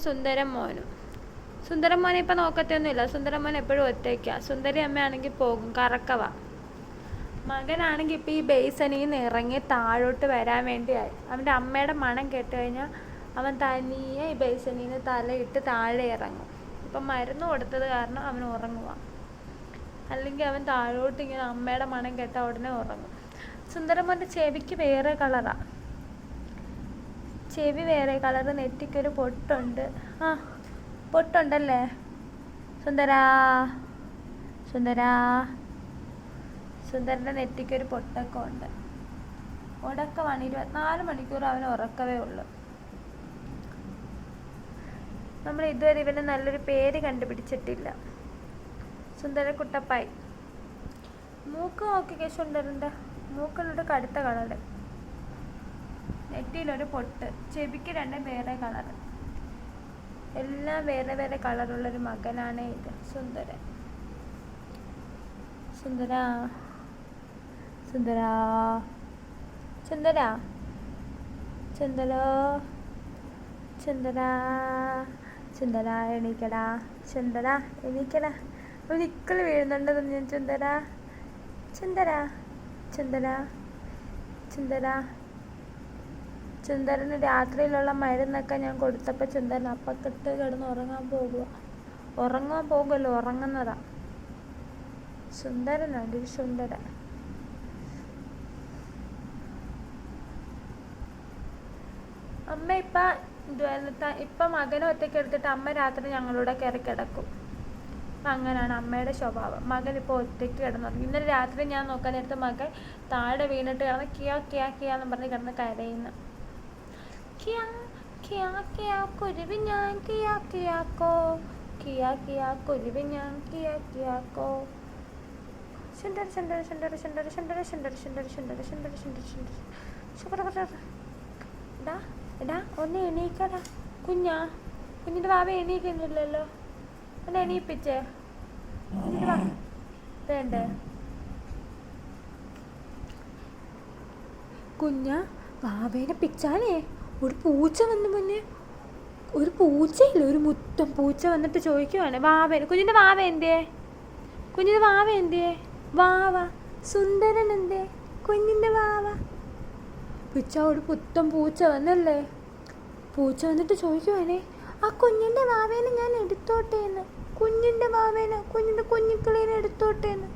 സുന്ദരം മോനും. സുന്ദരം മോനെ ഇപ്പം നോക്കത്തൊന്നുമില്ല. സുന്ദരം മോൻ എപ്പോഴും ഒറ്റയ്ക്കാണ്. സുന്ദരി അമ്മയാണെങ്കിൽ പോകും, കറക്കവ. മകനാണെങ്കിൽ ഇപ്പം ഈ ബേസണിൽ നിന്ന് ഇറങ്ങി താഴോട്ട് വരാൻ വേണ്ടിയായി. അവൻ്റെ അമ്മയുടെ മണം കേട്ട് കഴിഞ്ഞാൽ അവൻ തനിയെ ഈ ബേസണിൽ നിന്ന് തലയിട്ട് താഴെ ഇറങ്ങും. ഇപ്പം മരുന്ന് കൊടുത്തത് കാരണം അവൻ ഉറങ്ങുക. അല്ലെങ്കിൽ അവൻ താഴോട്ട് ഇങ്ങനെ അമ്മയുടെ മണം കേട്ടാൽ ഉടനെ ഉറങ്ങും. സുന്ദരമോൻ്റെ ചെവിക്ക് വേറെ കളറാണ്. ചെവി വേറെ കളറ്, നെറ്റിക്കൊരു പൊട്ടുണ്ട്. ആ പൊട്ടുണ്ടല്ലേ സുന്ദരാ? സുന്ദരാ, സുന്ദരൻ്റെ നെറ്റിക്കൊരു പൊട്ടൊക്കെ ഉണ്ട്. ഉടക്കമാണ്. 24 മണിക്കൂർ അവന് ഉറക്കവേ ഉള്ളൂ. നമ്മൾ ഇതുവരെ ഇവന് നല്ലൊരു പേര് കണ്ടുപിടിച്ചിട്ടില്ല. സുന്ദരക്കുട്ടപ്പായി. മൂക്ക് നോക്കിക്കേ സുന്ദരൻ്റെ. മൂക്കിലൊരു കടുത്ത കളറ്, നെറ്റിയിലൊരു പൊട്ട്, ചെവിക്ക് 2 വേറെ കളറ്. എല്ലാം വേറെ വേറെ കളറുള്ളൊരു മകനാണ് ഇത് സുന്ദരൻ. സുന്ദരാ, സുന്ദരാ, സുന്ദരാ, ചന്ദലോ, ചന്ദരാ, ചന്ദരാ എണീക്കടാ, ചന്ദരാ എണീക്കടാ. ഒരിക്കൽ വീഴുന്നുണ്ടോ ഞാൻ? ചന്ദരാ, ചന്ദരാ, ചന്ദരാ, ചന്ദരാ. ചന്ദരന് രാത്രിയിലുള്ള മരുന്നൊക്കെ ഞാൻ കൊടുത്തപ്പോൾ ചന്ദരൻ അപ്പക്കെട്ട് കിടന്ന് ഉറങ്ങാൻ പോകുമല്ലോ, ഉറങ്ങുന്നതാ. സുന്ദരനാണ് ഒരു സുന്ദരൻ. അമ്മ ഇപ്പം മകനെ ഒറ്റയ്ക്ക് എടുത്തിട്ട് അമ്മ രാത്രി ഞങ്ങളുടെ കയറി കിടക്കും. അങ്ങനെയാണ് അമ്മയുടെ സ്വഭാവം. മകൻ ഇപ്പോൾ ഒറ്റയ്ക്ക് കിടന്നുറങ്ങി. ഇന്നലെ രാത്രി ഞാൻ നോക്കാൻ നേരത്തെ മകൻ താഴെ വീണിട്ട് കിടന്ന് കിയാ കിയാ കിയാന്ന് പറഞ്ഞ് കിടന്ന് കരയുന്നു. കിയാ കിയാ കിയാ കുരുവി ഞാൻ കിയാ കിയാക്കോ, കിയാ കിയാ കുരുവി ഞാൻ കിയാ കിയാക്കോ. ശുണ്ടർ ശുണ്ടർ ശുണ്ടർ ശുണ്ടർ ശുണ്ടർ ശുണ്ടർ ശുണ്ടർ ശുണ്ടർ ശുണ്ടർ ശുണ്ടർ ശുണ്ടർ ശുണ്ടർ. എടാ എടാ ഒന്ന് എണീക്കടാ കുഞ്ഞിൻ്റെ വാവ എണീക്കുന്നില്ലല്ലോ. ഒന്ന് എണീപ്പിച്ചേ. വേണ്ടേ വാവേനെ പിച്ചാലേ ഒരു പൂച്ച വന്നു മുന്നേ. ഒരു പൂച്ചയില്ല, ഒരു മുത്തം പൂച്ച വന്നിട്ട് ചോദിക്കുവാണ് വാവേനെ. കുഞ്ഞിൻ്റെ വാവ എന്തേ? കുഞ്ഞിൻ്റെ വാവ എന്തേ? വാവ സുന്ദരൻ എന്തേ? കുഞ്ഞിൻ്റെ വാവ. പിച്ച ഒരു പുത്തം പൂച്ച വന്നല്ലേ. പൂച്ച വന്നിട്ട് ചോദിക്കുവാണേ ആ കുഞ്ഞിൻ്റെ വാവേനെ ഞാൻ എടുത്തോട്ടേന്ന്. കുഞ്ഞിൻ്റെ വാവേനെ, കുഞ്ഞിൻ്റെ കുഞ്ഞിക്കിളീനെ എടുത്തോട്ടേന്ന്.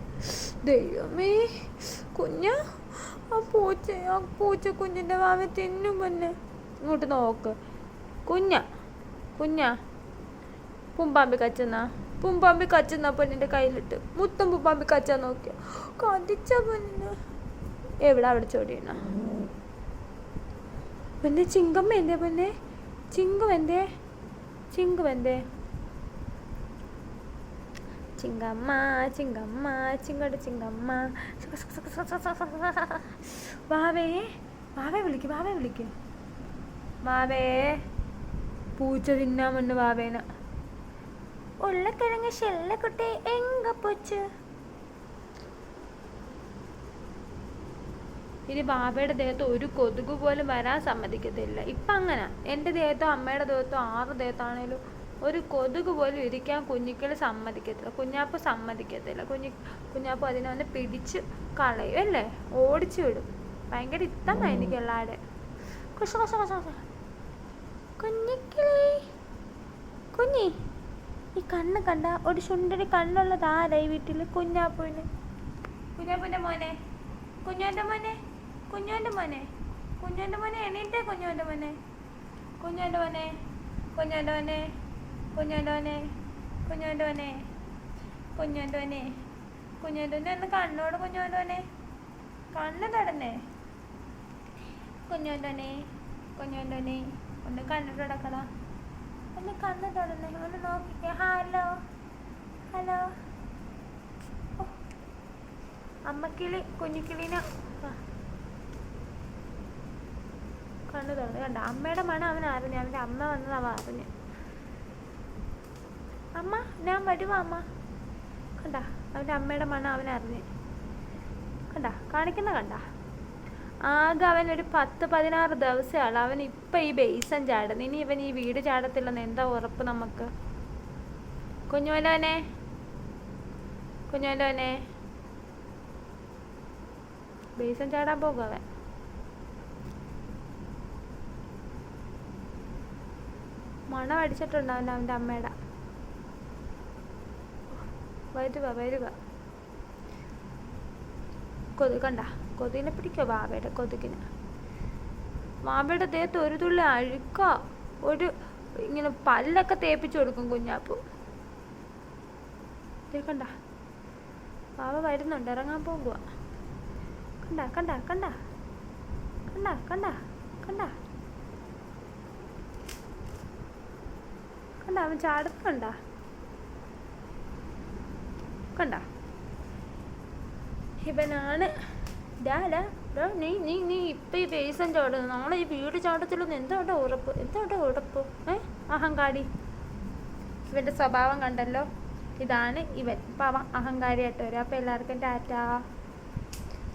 ദൈവമേ, ആ പൂച്ച കുഞ്ഞിൻ്റെ വാവ തിന്നും മുന്നേ. ഇങ്ങോട്ട് നോക്ക് കുഞ്ഞാ പുമ്പാമ്പി കച്ചുന്ന പൊന്നിൻ്റെ കയ്യിലിട്ട് മുത്തം പുമ്പാമ്പി കച്ചാൻ നോക്കിയ കതിച്ച പൊന്നിന്. എവിടെ അവിടെ ചോടിയണ പൊന്നെ? ചിങ്കമ്മ എന്തേ പൊന്നെ? ചിങ്കു എന്തേ? ചിങ്കമ്മ ചിങ്കോട് ചിങ്കമ്മ. വാവേ വിളിക്ക്. വാവേ പൂച്ച തിന്നാൻ വന്ന് വാവേന. ഉള്ളക്കിഴങ്ങ് ഷെല്ലക്കുട്ടി എങ്ക പൂച്ച്. ഇനി ബാബയുടെ ദേഹത്ത് ഒരു കൊതുക് പോലും വരാൻ സമ്മതിക്കത്തില്ല. ഇപ്പം അങ്ങനെ എൻ്റെ ദേഹത്തോ അമ്മയുടെ ദേഹത്തോ 6 ദേഹത്താണേലും ഒരു കൊതുക് പോലും ഇരിക്കാൻ കുഞ്ഞിക്കളി സമ്മതിക്കത്തില്ല. കുഞ്ഞാപ്പ് സമ്മതിക്കത്തില്ല. കുഞ്ഞാപ്പ് അതിനെ വന്ന് പിടിച്ച് കളയും അല്ലേ, ഓടിച്ചു വിടും. ഭയങ്കര ഇഷ്ടമാണ് എനിക്ക് എല്ലാവരുടെ. കുഞ്ഞി ഈ കണ്ണ് കണ്ട ഒരു സുണ്ടരി കണ്ണുള്ളത് ആരായി വീട്ടിൽ? കുഞ്ഞാപ്പൂവിൻ്റെ മോനെ, കുഞ്ഞോൻ്റെ മോനെ എണീറ്റേ. കുഞ്ഞോൻ്റെ മോനെ ഒന്ന് കണ്ണോട്. കണ്ണ് തടന്നേ. കുഞ്ഞോൻ്റെ ഒന്ന് കണ്ണിട്ട് കിടക്കടാ. ഒന്ന് കണ്ണ് തൊടന്നേ, ഒന്ന് നോക്കിക്കേ. ഹലോ അമ്മക്കിളി കുഞ്ഞിക്കിളീനെ കണ്ണ് തുറന്ന് കണ്ട. അമ്മയുടെ മണം അവൻ അറിഞ്ഞു. അവൻ്റെ അമ്മ വന്നത് അവൻ അറിഞ്ഞു. അമ്മ ഞാൻ വരുവാ അമ്മ. കണ്ട അവൻ്റെ അമ്മയുടെ മണം അവൻ അറിഞ്ഞു. കണ്ട കാണിക്കുന്ന കണ്ട. ആകെ അവൻ ഒരു 10-16 ദിവസമാണ് അവൻ ഇപ്പം ഈ ബേസൻ ചാടുന്നു. ഇനി ഇവൻ ഈ വീട് ചാടത്തില്ലെന്ന് എന്താ ഉറപ്പ് നമുക്ക്? കുഞ്ഞോലോനെ കുഞ്ഞോലോനെ ബേസൻ ചാടാൻ പോകും അവൻ. മണം അടിച്ചിട്ടുണ്ട് അവൻ്റെ അമ്മയുടെ. വരുക കണ്ട കൊതുകിനെ പിടിക്കോ? വാവയുടെ ദേഹത്ത് ഒരു തുള്ളി അഴുക്ക. ഇങ്ങനെ പല്ലൊക്കെ തേപ്പിച്ചു കൊടുക്കും കുഞ്ഞാപ്പു. കണ്ട വാവ വരുന്നുണ്ട്, ഇറങ്ങാൻ പോകുക. കണ്ട അവൻ ചാടുന്നുണ്ട. കണ്ട ഇവനാണ് നീ ഇപ്പം ഈ ബേസൻ ചാടുന്നു, നാളെ ഈ വീട് ചാടത്തില്ലെന്ന് എന്താ ഉറപ്പ്? അഹങ്കാരി. ഇവൻ്റെ സ്വഭാവം കണ്ടല്ലോ, ഇതാണ് ഇവൻ. അപ്പം അവൻ അഹങ്കാരിയായിട്ട് വരും. അപ്പം എല്ലാവർക്കും ടാറ്റാ.